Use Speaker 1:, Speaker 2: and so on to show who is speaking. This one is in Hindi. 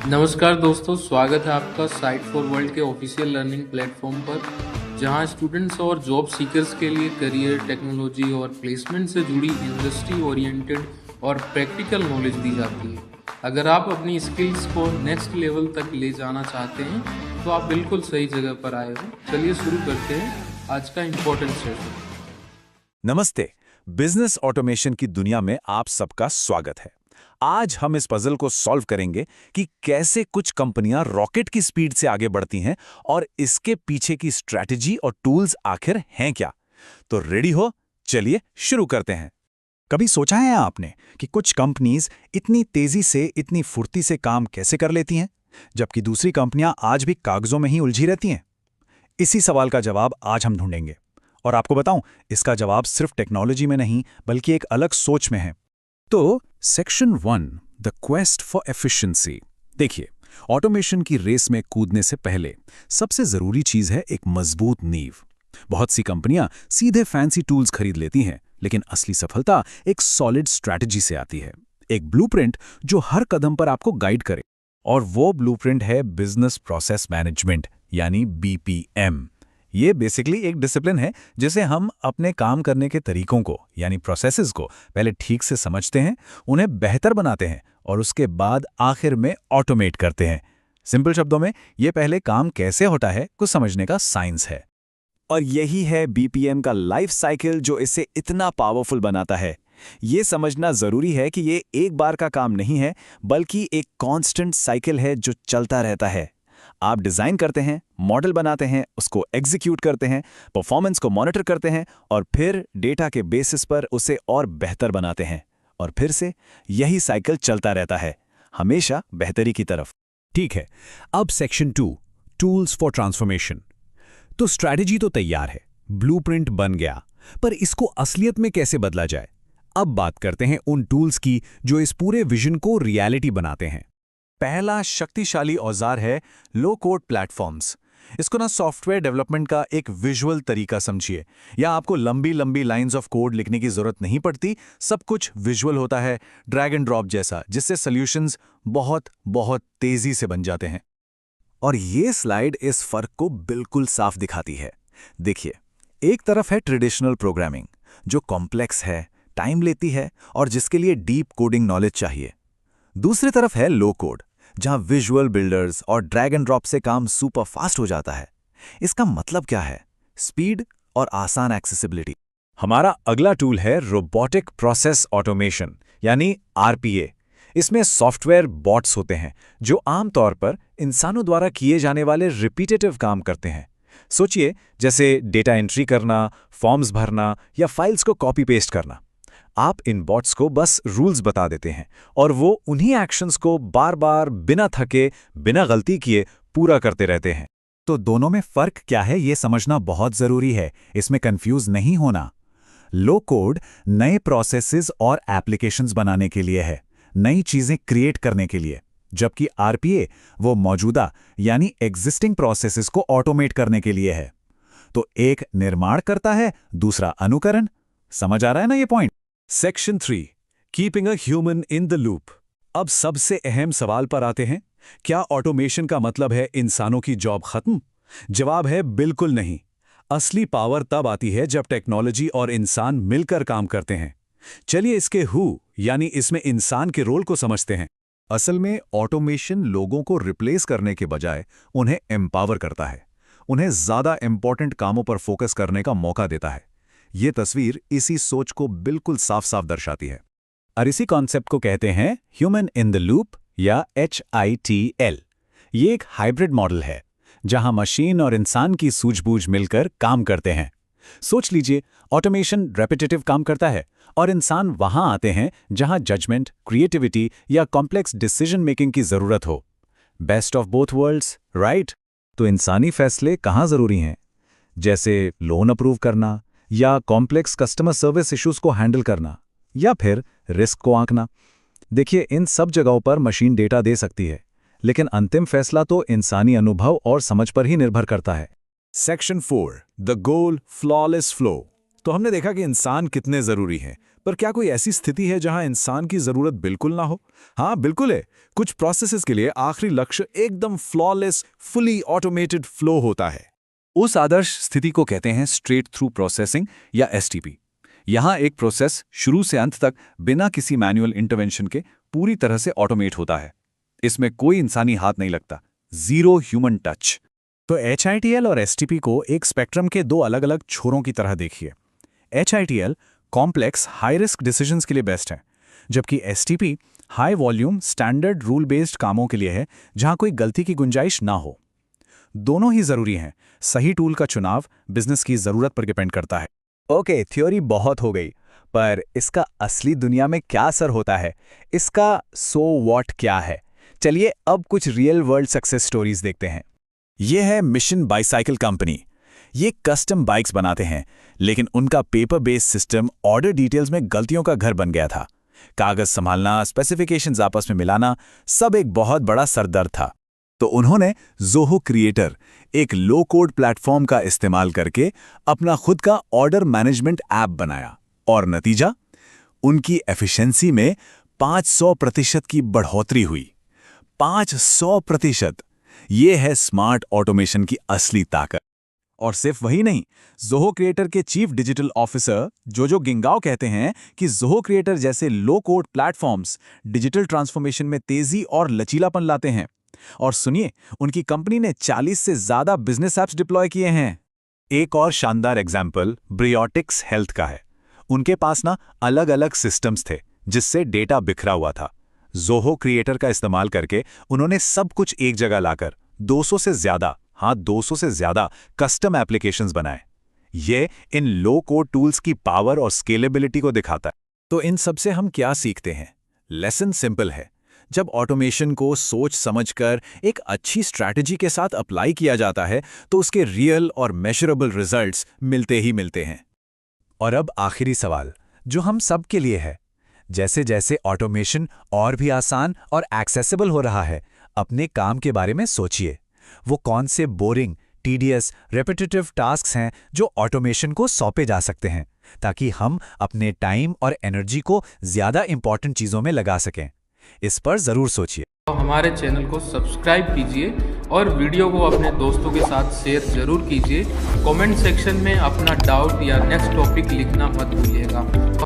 Speaker 1: नमस्कार दोस्तों, स्वागत है आपका साइट फॉर वर्ल्ड के ऑफिशियल लर्निंग प्लेटफॉर्म पर, जहां स्टूडेंट्स और जॉब सीकर्स के लिए करियर, टेक्नोलॉजी और प्लेसमेंट से जुड़ी इंडस्ट्री ओरिएंटेड और प्रैक्टिकल नॉलेज दी जाती है। अगर आप अपनी स्किल्स को नेक्स्ट लेवल तक ले जाना चाहते हैं तो आप बिल्कुल सही जगह पर आए हो। चलिए शुरू करते हैं आज का इम्पोर्टेंट सेशन।
Speaker 2: नमस्ते। बिजनेस ऑटोमेशन की दुनिया में आप सबका स्वागत है। आज हम इस पजल को सॉल्व करेंगे कि कैसे कुछ कंपनियां रॉकेट की स्पीड से आगे बढ़ती हैं और इसके पीछे की स्ट्रैटेजी और टूल्स आखिर हैं क्या। तो रेडी हो? चलिए शुरू करते हैं। कभी सोचा है आपने कि कुछ कंपनीज इतनी तेजी से, इतनी फुर्ती से काम कैसे कर लेती हैं, जबकि दूसरी कंपनियां आज भी कागजों में ही उलझी रहती हैं? इसी सवाल का जवाब आज हम ढूंढेंगे। और आपको बताऊं, इसका जवाब सिर्फ टेक्नोलॉजी में नहीं बल्कि एक अलग सोच में है। तो section 1, the quest for efficiency. देखिए, ऑटोमेशन की रेस में कूदने से पहले सबसे जरूरी चीज है एक मजबूत नींव। बहुत सी कंपनियां सीधे फैंसी टूल्स खरीद लेती हैं, लेकिन असली सफलता एक सॉलिड स्ट्रैटेजी से आती है, एक ब्लूप्रिंट जो हर कदम पर आपको गाइड करे। और वो ब्लूप्रिंट है बिजनेस प्रोसेस मैनेजमेंट, यानी बीपीएम। ये बेसिकली एक डिसिप्लिन है जिसे हम अपने काम करने के तरीकों को, यानी प्रोसेसेस को पहले ठीक से समझते हैं, उन्हें बेहतर बनाते हैं और उसके बाद आखिर में ऑटोमेट करते हैं। सिंपल शब्दों में, ये पहले काम कैसे होता है कुछ समझने का साइंस है। और यही है बीपीएम का लाइफ साइकिल जो इसे इतना पावरफुल बनाता है। ये समझना जरूरी है कि ये एक बार का काम नहीं है, बल्कि एक कांस्टेंट साइकिल है जो चलता रहता है। आप डिजाइन करते हैं, मॉडल बनाते हैं, उसको एग्जीक्यूट करते हैं, परफॉर्मेंस को मॉनिटर करते हैं और फिर डेटा के बेसिस पर उसे और बेहतर बनाते हैं। और फिर से यही साइकिल चलता रहता है, हमेशा बेहतरी की तरफ। ठीक है, अब सेक्शन 2, टूल्स फॉर ट्रांसफॉर्मेशन। तो स्ट्रैटेजी तो तैयार है, ब्लूप्रिंट बन गया, पर इसको असलियत में कैसे बदला जाए? अब बात करते हैं उन टूल्स की जो इस पूरे विजन को रियलिटी बनाते हैं। पहला शक्तिशाली औजार है लो कोड प्लेटफॉर्म्स। इसको ना सॉफ्टवेयर डेवलपमेंट का एक विजुअल तरीका समझिए। या आपको लंबी लंबी लाइंस ऑफ कोड लिखने की जरूरत नहीं पड़ती, सब कुछ विजुअल होता है, ड्रैग एंड ड्रॉप जैसा, जिससे सॉल्यूशंस बहुत बहुत तेजी से बन जाते हैं। और ये स्लाइड इस फर्क को बिल्कुल साफ दिखाती है। देखिए, एक तरफ है ट्रेडिशनल प्रोग्रामिंग जो कॉम्प्लेक्स है, टाइम लेती है और जिसके लिए डीप कोडिंग नॉलेज चाहिए। दूसरी तरफ है लो कोड, जहां विजुअल बिल्डर्स और ड्रैग एंड ड्रॉप से काम सुपर फास्ट हो जाता है। इसका मतलब क्या है? स्पीड और आसान एक्सेसिबिलिटी। हमारा अगला टूल है रोबोटिक प्रोसेस ऑटोमेशन, यानी आरपीए। इसमें सॉफ्टवेयर बॉट्स होते हैं जो आमतौर पर इंसानों द्वारा किए जाने वाले रिपीटेटिव काम करते हैं। सोचिए, जैसे डेटा एंट्री करना, फॉर्म्स भरना या फाइल्स को कॉपी पेस्ट करना। आप इन बॉट्स को बस रूल्स बता देते हैं और वो उन्हीं एक्शंस को बार बार बिना थके, बिना गलती किए पूरा करते रहते हैं। तो दोनों में फर्क क्या है ये समझना बहुत जरूरी है, इसमें कंफ्यूज नहीं होना। लो कोड नए प्रोसेसेस और एप्लीकेशंस बनाने के लिए है, नई चीजें क्रिएट करने के लिए, जबकि आरपीए वो मौजूदा यानी एग्जिस्टिंग प्रोसेसेस को ऑटोमेट करने के लिए है। तो एक निर्माण करता है, दूसरा अनुकरण। समझ आ रहा है ना ये point? Section 3, keeping a human in the loop. अब सबसे अहम सवाल पर आते हैं, क्या ऑटोमेशन का मतलब है इंसानों की जॉब खत्म? जवाब है बिल्कुल नहीं। असली पावर तब आती है जब टेक्नोलॉजी और इंसान मिलकर काम करते हैं। चलिए इसके यानी इसमें इंसान के रोल को समझते हैं। असल में ऑटोमेशन लोगों को रिप्लेस करने के बजाय उन्हें एम्पावर करता है, उन्हें ज्यादा इंपॉर्टेंट कामों पर फोकस करने का मौका देता है। ये तस्वीर इसी सोच को बिल्कुल साफ साफ दर्शाती है। और इसी कॉन्सेप्ट को कहते हैं ह्यूमन इन द लूप या HITL। ये एक हाइब्रिड मॉडल है जहां मशीन और इंसान की सूझबूझ मिलकर काम करते हैं। सोच लीजिए, ऑटोमेशन रेपिटेटिव काम करता है और इंसान वहां आते हैं जहां जजमेंट, क्रिएटिविटी या कॉम्प्लेक्स डिसीजन मेकिंग की जरूरत हो। Best of both worlds, right? तो इंसानी फैसले कहां जरूरी हैं? जैसे लोन अप्रूव करना या कॉम्प्लेक्स कस्टमर सर्विस इश्यूज को हैंडल करना या फिर रिस्क को आंकना। देखिए, इन सब जगहों पर मशीन डेटा दे सकती है, लेकिन अंतिम फैसला तो इंसानी अनुभव और समझ पर ही निर्भर करता है। Section 4, the goal flawless flow. तो हमने देखा कि इंसान कितने जरूरी हैं, पर क्या कोई ऐसी स्थिति है जहां इंसान की जरूरत बिल्कुल ना हो? हाँ, बिल्कुल है। कुछ प्रोसेसेस के लिए आखिरी लक्ष्य एकदम फ्लॉलेस, फुली ऑटोमेटेड फ्लो होता है। उस आदर्श स्थिति को कहते हैं स्ट्रेट थ्रू प्रोसेसिंग या एसटीपी। यहां एक प्रोसेस शुरू से अंत तक बिना किसी मैनुअल इंटरवेंशन के पूरी तरह से ऑटोमेट होता है। इसमें कोई इंसानी हाथ नहीं लगता, जीरो ह्यूमन टच। तो HITL और STP को एक स्पेक्ट्रम के दो अलग अलग छोरों की तरह देखिए। HITL complex high risk decisions के लिए बेस्ट है, जबकि STP high volume standard rule based कामों के लिए है जहां कोई गलती की गुंजाइश ना हो। दोनों ही जरूरी हैं। सही टूल का चुनाव बिजनेस की जरूरत पर डिपेंड करता है।
Speaker 3: ओके, थ्योरी बहुत हो गई, पर इसका असली दुनिया में क्या असर होता है? इसका सो व्हाट क्या है? चलिए अब कुछ रियल वर्ल्ड सक्सेस स्टोरीज देखते हैं।
Speaker 2: ये है मिशन बाइसाइकिल कंपनी। ये कस्टम बाइक्स बनाते हैं, लेकिन उनका paper based system order details में गलतियों का घर बन गया था। कागज संभालना, स्पेसिफिकेशंस आपस में मिलाना, सब एक बहुत बड़ा सरदर्द था। तो उन्होंने ज़ोहो क्रिएटर, एक लो कोड प्लेटफॉर्म का इस्तेमाल करके अपना खुद का ऑर्डर मैनेजमेंट ऐप बनाया। और नतीजा? उनकी एफिशिएंसी में 500% की बढ़ोतरी हुई। 500%! ये है स्मार्ट ऑटोमेशन की असली ताकत। और सिर्फ वही नहीं, ज़ोहो क्रिएटर के चीफ डिजिटल ऑफिसर जोजो गिंगाओ कहते हैं कि ज़ोहो क्रिएटर जैसे लो कोड प्लेटफॉर्म्स डिजिटल ट्रांसफॉर्मेशन में तेजी और लचीलापन लाते हैं। और सुनिए, उनकी कंपनी ने 40 से ज्यादा बिजनेस ऐप्स डिप्लॉय किए हैं। एक और शानदार एग्जाम्पल ब्रियोटिक्स हेल्थ का है। उनके पास ना अलग अलग सिस्टम्स थे जिससे डेटा बिखरा हुआ था। ज़ोहो क्रिएटर का इस्तेमाल करके उन्होंने सब कुछ एक जगह लाकर 200 से ज्यादा कस्टम एप्लीकेशंस बनाए। ये इन लो कोड टूल्स की पावर और स्केलेबिलिटी को दिखाता है। तो इन सब से हम क्या सीखते हैं? लेसन सिंपल है। जब ऑटोमेशन को सोच समझकर एक अच्छी स्ट्रैटेजी के साथ अप्लाई किया जाता है तो उसके रियल और मेजरेबल रिजल्ट्स मिलते ही मिलते हैं। और अब आखिरी सवाल, जो हम सब के लिए है। जैसे जैसे ऑटोमेशन और भी आसान और एक्सेसिबल हो रहा है, अपने काम के बारे में सोचिए। वो कौन से बोरिंग, टीडियस, रेपिटेटिव टास्क्स हैं जो ऑटोमेशन को सौंपे जा सकते हैं, ताकि हम अपने टाइम और एनर्जी को ज्यादा इंपॉर्टेंट चीजों में लगा सकें। इस पर जरूर सोचिए।
Speaker 1: तो हमारे चैनल को सब्सक्राइब कीजिए और वीडियो को अपने दोस्तों के साथ शेयर जरूर कीजिए। कमेंट सेक्शन में अपना डाउट या नेक्स्ट टॉपिक लिखना मत भूलिएगा।